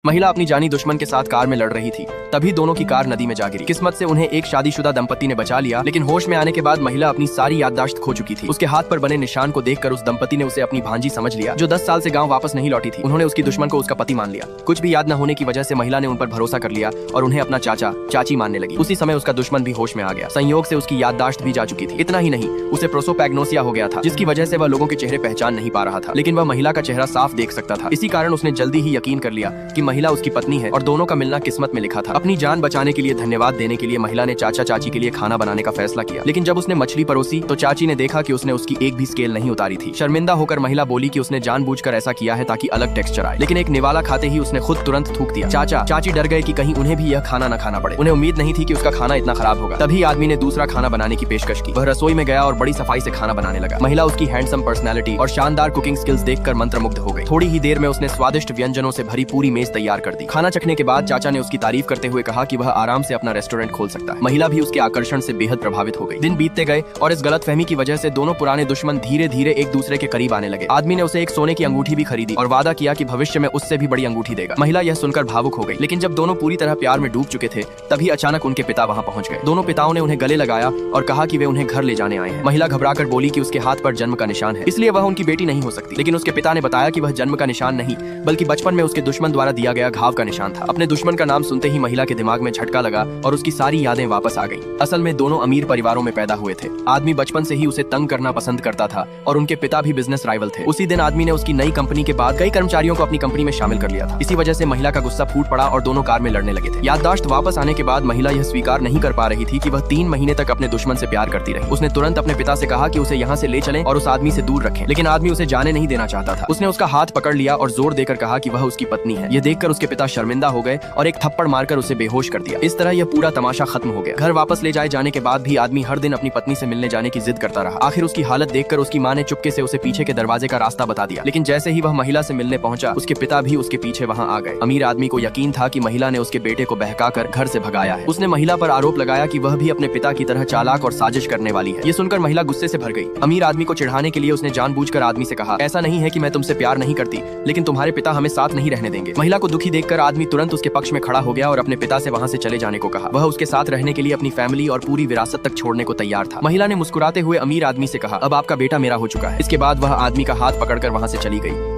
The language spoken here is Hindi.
महिला अपनी जानी दुश्मन के साथ कार में लड़ रही थी। तभी दोनों की कार नदी में जा गिरी। किस्मत से उन्हें एक शादीशुदा दंपति ने बचा लिया, लेकिन होश में आने के बाद महिला अपनी सारी याददाश्त खो चुकी थी। उसके हाथ पर बने निशान को देखकर उस दंपति ने उसे अपनी भांजी समझ लिया, जो 10 साल से गांव वापस नहीं लौटी थी। उन्होंने उसकी दुश्मन को उसका पति मान लिया। कुछ भी याद न होने की वजह से महिला ने उन पर भरोसा कर लिया और उन्हें अपना चाचा चाची मानने लगी। उसी समय उसका दुश्मन भी होश में आ गया। संयोग से उसकी याददाश्त भी जा चुकी थी। इतना ही नहीं, उसे प्रोसोपैग्नोसिया हो गया था, जिसकी वजह से वह लोगों के चेहरे पहचान नहीं पा रहा था, लेकिन वह महिला का चेहरा साफ देख सकता था। इसी कारण उसने जल्दी ही यकीन कर लिया कि महिला उसकी पत्नी है और दोनों का मिलना किस्मत में लिखा था। अपनी जान बचाने के लिए धन्यवाद देने के लिए महिला ने चाचा चाची के लिए खाना बनाने का फैसला किया, लेकिन जब उसने मछली परोसी तो चाची ने देखा कि उसने उसकी एक भी स्केल नहीं उतारी थी। शर्मिंदा होकर महिला बोली कि उसने जानबूझकर ऐसा किया है ताकि अलग टेक्सचर आए, लेकिन एक निवाला खाते ही उसने खुद तुरंत थूक दिया। चाचा चाची डर गए कि कहीं उन्हें भी यह खाना न खाना पड़े। उन्हें उम्मीद नहीं थी कि उसका खाना इतना खराब होगा। तभी आदमी ने दूसरा खाना बनाने की पेशकश की। वह रसोई में गया और बड़ी सफाई से खाना बनाने लगा। महिला उसकी हैंडसम पर्सनैलिटी और शानदार कुकिंग स्किल्स देखकर मंत्रमुग्ध हो गई। थोड़ी ही देर में उसने स्वादिष्ट व्यंजनों से भरी पूरी मेज तैयार कर दी। खाना चखने के बाद चाचा ने उसकी तारीफ करते हुए कहा कि वह आराम से अपना रेस्टोरेंट खोल सकता है। महिला भी उसके आकर्षण से बेहद प्रभावित हो गई। दिन बीतते गए और इस गलतफहमी की वजह से दोनों पुराने दुश्मन धीरे धीरे एक दूसरे के करीब आने लगे। आदमी ने उसे एक सोने की अंगूठी भी खरीदी और वादा किया कि भविष्य में उससे भी बड़ी अंगूठी देगा। महिला यह सुनकर भावुक हो गई, लेकिन जब दोनों पूरी तरह प्यार में डूब चुके थे तभी अचानक उनके पिता वहां पहुंच गए। दोनों पिताओं ने उन्हें गले लगाया और कहा कि वे उन्हें घर ले जाने आए हैं। महिला घबराकर बोली कि उसके हाथ पर जन्म का निशान है, इसलिए वह उनकी बेटी नहीं हो सकती। लेकिन उसके पिता ने बताया कि वह जन्म का निशान नहीं बल्कि बचपन में उसके दुश्मन द्वारा दिया गया घाव का निशान था। अपने दुश्मन का नाम सुनते ही महिला के दिमाग में झटका लगा और उसकी सारी यादें वापस आ गईं। असल में दोनों अमीर परिवारों में पैदा हुए थे। आदमी बचपन से ही उसे तंग करना पसंद करता था और उनके पिता भी बिजनेस राइवल थे। उसी दिन आदमी ने उसकी नई कंपनी के बाद कई कर्मचारियों को अपनी कंपनी में शामिल कर लिया था। इसी वजह से महिला का गुस्सा फूट पड़ा और दोनों कार में लड़ने लगे थे। याददाश्त वापस आने के बाद महिला यह स्वीकार नहीं कर पा रही थी कि वह 3 महीने तक अपने दुश्मन से प्यार करती रही। उसने तुरंत अपने पिता से कहा कि उसे यहाँ से ले चलें और उस आदमी से दूर रखें, लेकिन आदमी उसे जाने नहीं देना चाहता था। उसने उसका हाथ पकड़ लिया और जोर देकर कहा कि वह उसकी पत्नी है। यह देखकर उसके पिता शर्मिंदा हो गए और एक थप्पड़ मारकर उसे बेहोश कर दिया। इस तरह यह पूरा तमाशा खत्म हो गया। घर वापस ले जाए जाने के बाद भी आदमी हर दिन अपनी पत्नी से मिलने जाने की जिद करता रहा। आखिर उसकी हालत देखकर उसकी माँ ने चुपके से उसे पीछे के दरवाजे का रास्ता बता दिया, लेकिन जैसे ही वह महिला से मिलने पहुंचा उसके पिता भी उसके पीछे वहां आ गए। अमीर आदमी को यकीन था कि महिला ने उसके बेटे को बहकाकर घर से भगाया है। उसने महिला पर आरोप लगाया कि वह भी अपने पिता की तरह चालाक और साजिश करने वाली है। ये सुनकर महिला गुस्से से भर गई। अमीर आदमी को चिढ़ाने के लिए उसने जानबूझकर आदमी से कहा, ऐसा नहीं है कि मैं तुमसे प्यार नहीं करती, लेकिन तुम्हारे पिता हमें साथ नहीं रहने देंगे। महिला को दुखी देखकर आदमी तुरंत उसके पक्ष में खड़ा हो गया और अपने पिता से वहां से चले जाने को कहा। वह उसके साथ रहने के लिए अपनी फैमिली और पूरी विरासत तक छोड़ने को तैयार था। महिला ने मुस्कुराते हुए अमीर आदमी से कहा, अब आपका बेटा मेरा हो चुका है। इसके बाद वह आदमी का हाथ पकड़कर वहां से चली गई।